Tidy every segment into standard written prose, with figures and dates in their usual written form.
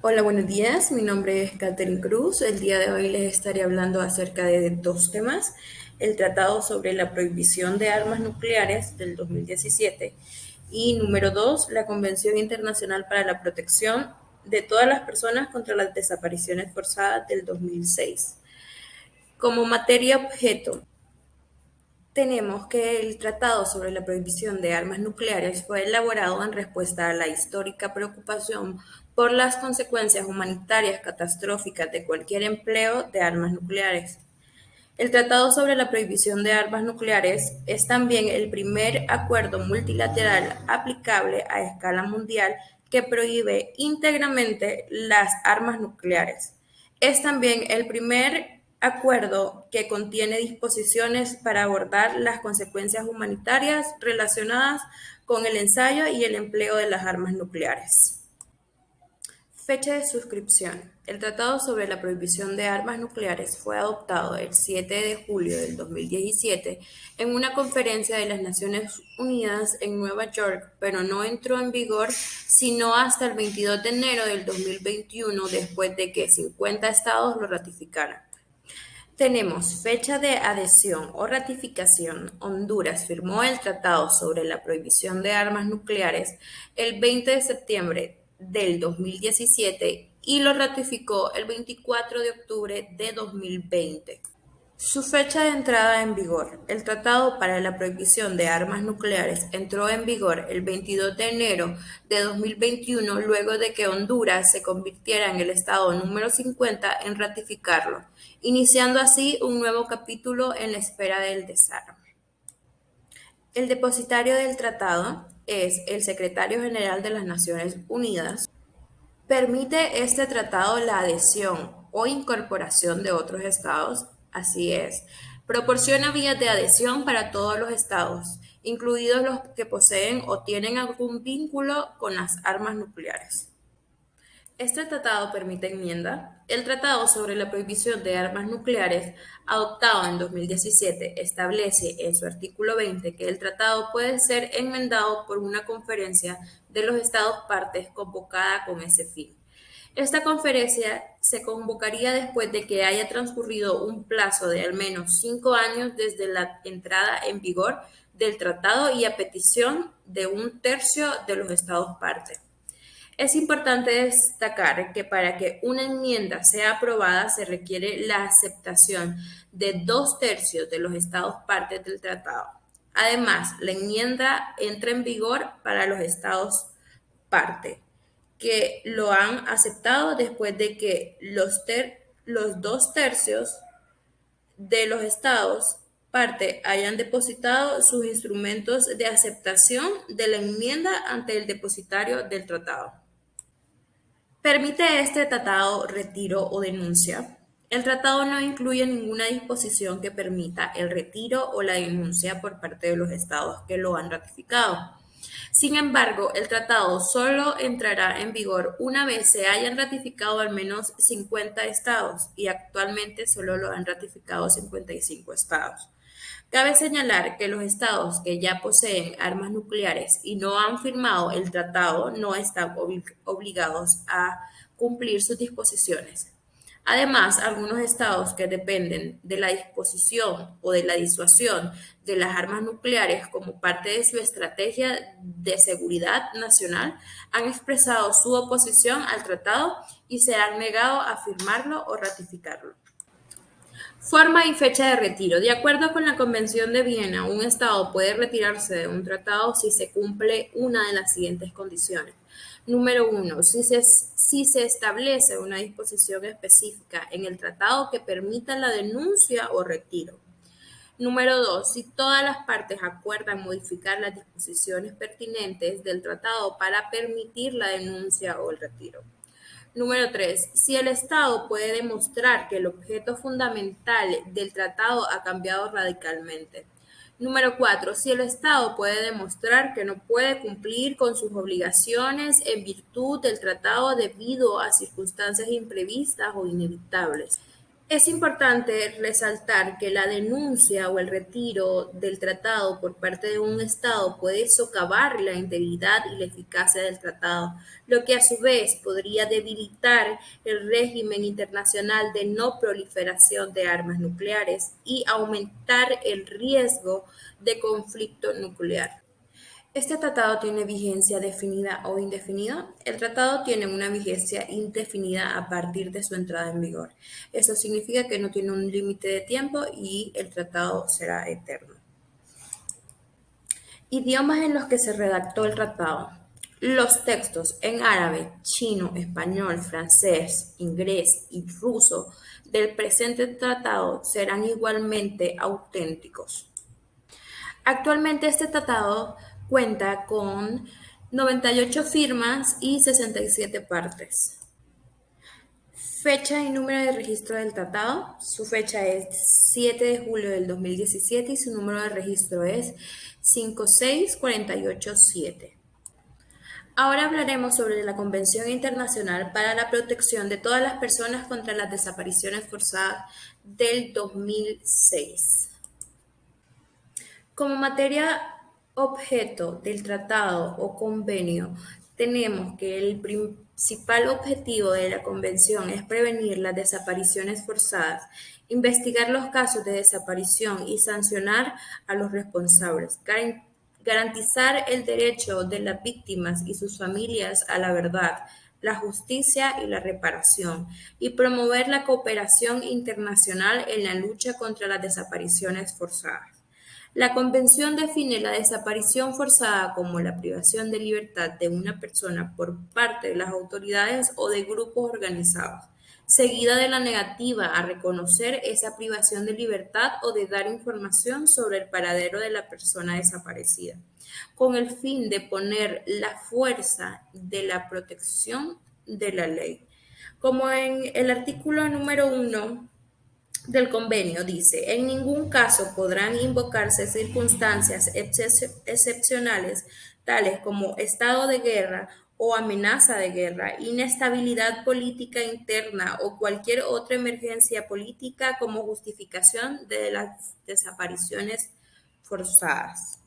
Hola, buenos días. Mi nombre es Catherine Cruz. El día de hoy les estaré hablando acerca de dos temas: el Tratado sobre la Prohibición de Armas Nucleares del 2017 y número dos, la Convención Internacional para la Protección de todas las personas contra las desapariciones forzadas del 2006. Como materia objeto, tenemos que el Tratado sobre la Prohibición de Armas Nucleares fue elaborado en respuesta a la histórica preocupación por las consecuencias humanitarias catastróficas de cualquier empleo de armas nucleares. El Tratado sobre la Prohibición de Armas Nucleares es también el primer acuerdo multilateral aplicable a escala mundial que prohíbe íntegramente las armas nucleares. Es también el primer acuerdo que contiene disposiciones para abordar las consecuencias humanitarias relacionadas con el ensayo y el empleo de las armas nucleares. Fecha de suscripción: el Tratado sobre la Prohibición de Armas Nucleares fue adoptado el 7 de julio del 2017 en una conferencia de las Naciones Unidas en Nueva York, pero no entró en vigor sino hasta el 22 de enero del 2021, después de que 50 estados lo ratificaran. Tenemos fecha de adhesión o ratificación. Honduras firmó el Tratado sobre la Prohibición de Armas Nucleares el 20 de septiembre del 2017 y lo ratificó el 24 de octubre de 2020. Su fecha de entrada en vigor: el Tratado para la Prohibición de Armas Nucleares entró en vigor el 22 de enero de 2021, luego de que Honduras se convirtiera en el estado número 50 en ratificarlo, iniciando así un nuevo capítulo en la espera del desarme. El depositario del tratado es el Secretario General de las Naciones Unidas. ¿Permite este tratado la adhesión o incorporación de otros estados? Así es. Proporciona vías de adhesión para todos los estados, incluidos los que poseen o tienen algún vínculo con las armas nucleares. Este tratado permite enmienda. El Tratado sobre la Prohibición de Armas Nucleares, adoptado en 2017, establece en su artículo 20 que el tratado puede ser enmendado por una conferencia de los Estados partes convocada con ese fin. Esta conferencia se convocaría después de que haya transcurrido un plazo de al menos 5 años desde la entrada en vigor del tratado y a petición de un tercio de los Estados partes. Es importante destacar que para que una enmienda sea aprobada se requiere la aceptación de 2/3 de los estados partes del tratado. Además, la enmienda entra en vigor para los estados parte que lo han aceptado después de que los 2/3 de los estados parte hayan depositado sus instrumentos de aceptación de la enmienda ante el depositario del tratado. ¿Permite este tratado retiro o denuncia? El tratado no incluye ninguna disposición que permita el retiro o la denuncia por parte de los estados que lo han ratificado. Sin embargo, el tratado solo entrará en vigor una vez se hayan ratificado al menos 50 estados y actualmente solo lo han ratificado 55 estados. Cabe señalar que los estados que ya poseen armas nucleares y no han firmado el tratado no están obligados a cumplir sus disposiciones. Además, algunos estados que dependen de la disposición o de la disuasión de las armas nucleares como parte de su estrategia de seguridad nacional han expresado su oposición al tratado y se han negado a firmarlo o ratificarlo. Forma y fecha de retiro. De acuerdo con la Convención de Viena, un Estado puede retirarse de un tratado si se cumple una de las siguientes condiciones. Número uno, si se establece una disposición específica en el tratado que permita la denuncia o retiro. Número dos, si todas las partes acuerdan modificar las disposiciones pertinentes del tratado para permitir la denuncia o el retiro. Número 3. Si el Estado puede demostrar que el objeto fundamental del tratado ha cambiado radicalmente. Número 4. Si el Estado puede demostrar que no puede cumplir con sus obligaciones en virtud del tratado debido a circunstancias imprevistas o inevitables. Es importante resaltar que la denuncia o el retiro del tratado por parte de un Estado puede socavar la integridad y la eficacia del tratado, lo que a su vez podría debilitar el régimen internacional de no proliferación de armas nucleares y aumentar el riesgo de conflicto nuclear. ¿Este tratado tiene vigencia definida o indefinida? El tratado tiene una vigencia indefinida a partir de su entrada en vigor. Eso significa que no tiene un límite de tiempo y el tratado será eterno. Idiomas en los que se redactó el tratado. Los textos en árabe, chino, español, francés, inglés y ruso del presente tratado serán igualmente auténticos. Actualmente este tratado cuenta con 98 firmas y 67 partes. Fecha y número de registro del tratado. Su fecha es 7 de julio del 2017 y su número de registro es 56487. Ahora hablaremos sobre la Convención Internacional para la Protección de todas las personas contra las desapariciones forzadas del 2006. Como materia objeto del tratado o convenio, tenemos que el principal objetivo de la convención es prevenir las desapariciones forzadas, investigar los casos de desaparición y sancionar a los responsables, garantizar el derecho de las víctimas y sus familias a la verdad, la justicia y la reparación, y promover la cooperación internacional en la lucha contra las desapariciones forzadas. La Convención define la desaparición forzada como la privación de libertad de una persona por parte de las autoridades o de grupos organizados, seguida de la negativa a reconocer esa privación de libertad o de dar información sobre el paradero de la persona desaparecida, con el fin de poner la fuerza de la protección de la ley. Como en el artículo número 1 del convenio dice, en ningún caso podrán invocarse circunstancias excepcionales tales como estado de guerra o amenaza de guerra, inestabilidad política interna o cualquier otra emergencia política como justificación de las desapariciones forzadas.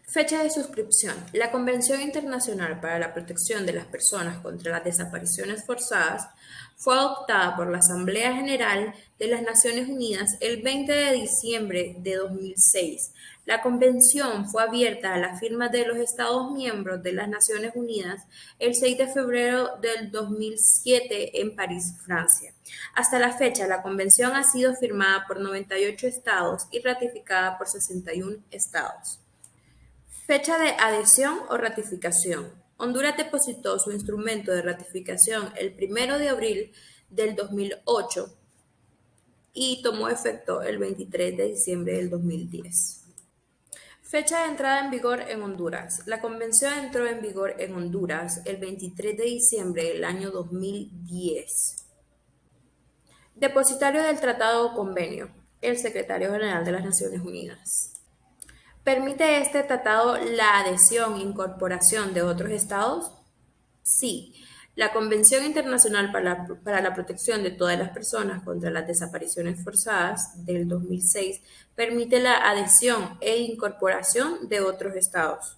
Fecha de suscripción. La Convención Internacional para la Protección de las Personas contra las Desapariciones Forzadas fue adoptada por la Asamblea General de las Naciones Unidas el 20 de diciembre de 2006. La convención fue abierta a la firma de los Estados miembros de las Naciones Unidas el 6 de febrero del 2007 en París, Francia. Hasta la fecha, la convención ha sido firmada por 98 estados y ratificada por 61 estados. Fecha de adhesión o ratificación. Honduras depositó su instrumento de ratificación el 1 de abril del 2008 y tomó efecto el 23 de diciembre del 2010. Fecha de entrada en vigor en Honduras. La convención entró en vigor en Honduras el 23 de diciembre del año 2010. Depositario del Tratado o Convenio. El Secretario General de las Naciones Unidas. ¿Permite este tratado la adhesión e incorporación de otros estados? Sí. La Convención Internacional para la Protección de todas las Personas contra las Desapariciones Forzadas del 2006 permite la adhesión e incorporación de otros estados.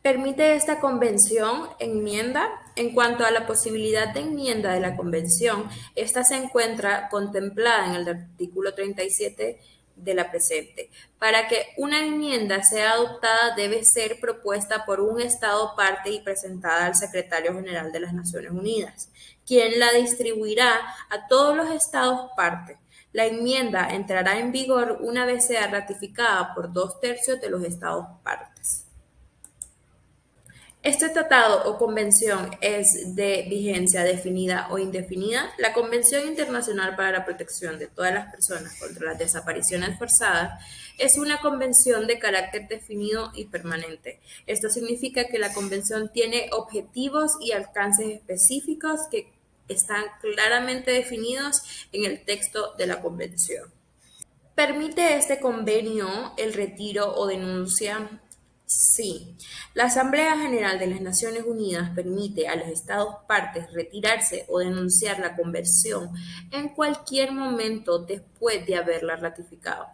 ¿Permite esta convención enmienda? En cuanto a la posibilidad de enmienda de la convención, esta se encuentra contemplada en el artículo 37 de la presente. Para que una enmienda sea adoptada debe ser propuesta por un Estado parte y presentada al Secretario General de las Naciones Unidas, quien la distribuirá a todos los Estados parte. La enmienda entrará en vigor una vez sea ratificada por 2/3 de los Estados partes. ¿Este tratado o convención es de vigencia definida o indefinida? La Convención Internacional para la Protección de todas las Personas contra las Desapariciones Forzadas es una convención de carácter definido y permanente. Esto significa que la convención tiene objetivos y alcances específicos que están claramente definidos en el texto de la convención. ¿Permite este convenio el retiro o denuncia Sí, la Asamblea General de las Naciones Unidas permite a los Estados partes retirarse o denunciar la convención en cualquier momento después de haberla ratificado.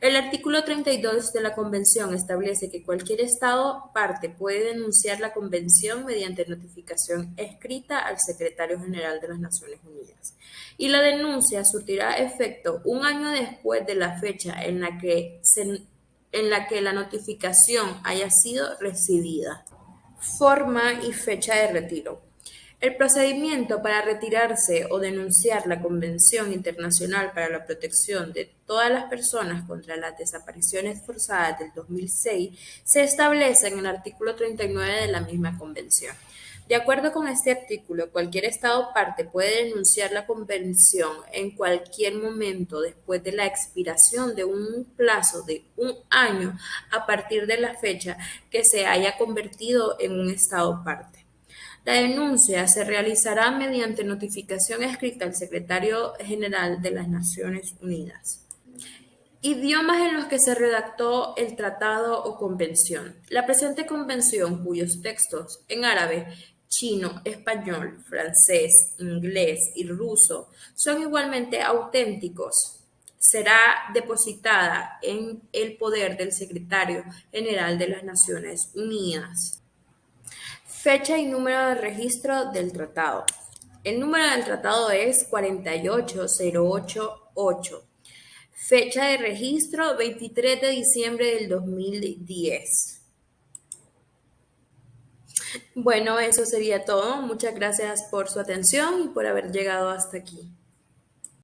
El artículo 32 de la Convención establece que cualquier Estado parte puede denunciar la Convención mediante notificación escrita al Secretario General de las Naciones Unidas. Y la denuncia surtirá efecto un año después de la fecha en la que la notificación haya sido recibida. Forma y fecha de retiro. El procedimiento para retirarse o denunciar la Convención Internacional para la Protección de todas las personas contra las desapariciones forzadas del 2006 se establece en el artículo 39 de la misma Convención. De acuerdo con este artículo, cualquier Estado parte puede denunciar la Convención en cualquier momento después de la expiración de un plazo de un año a partir de la fecha que se haya convertido en un Estado parte. La denuncia se realizará mediante notificación escrita al Secretario General de las Naciones Unidas. Idiomas en los que se redactó el tratado o convención. La presente convención, cuyos textos en árabe, chino, español, francés, inglés y ruso son igualmente auténticos, será depositada en el poder del Secretario General de las Naciones Unidas. Fecha y número de registro del tratado. El número del tratado es 48088. Fecha de registro 23 de diciembre del 2010. Bueno, eso sería todo. Muchas gracias por su atención y por haber llegado hasta aquí.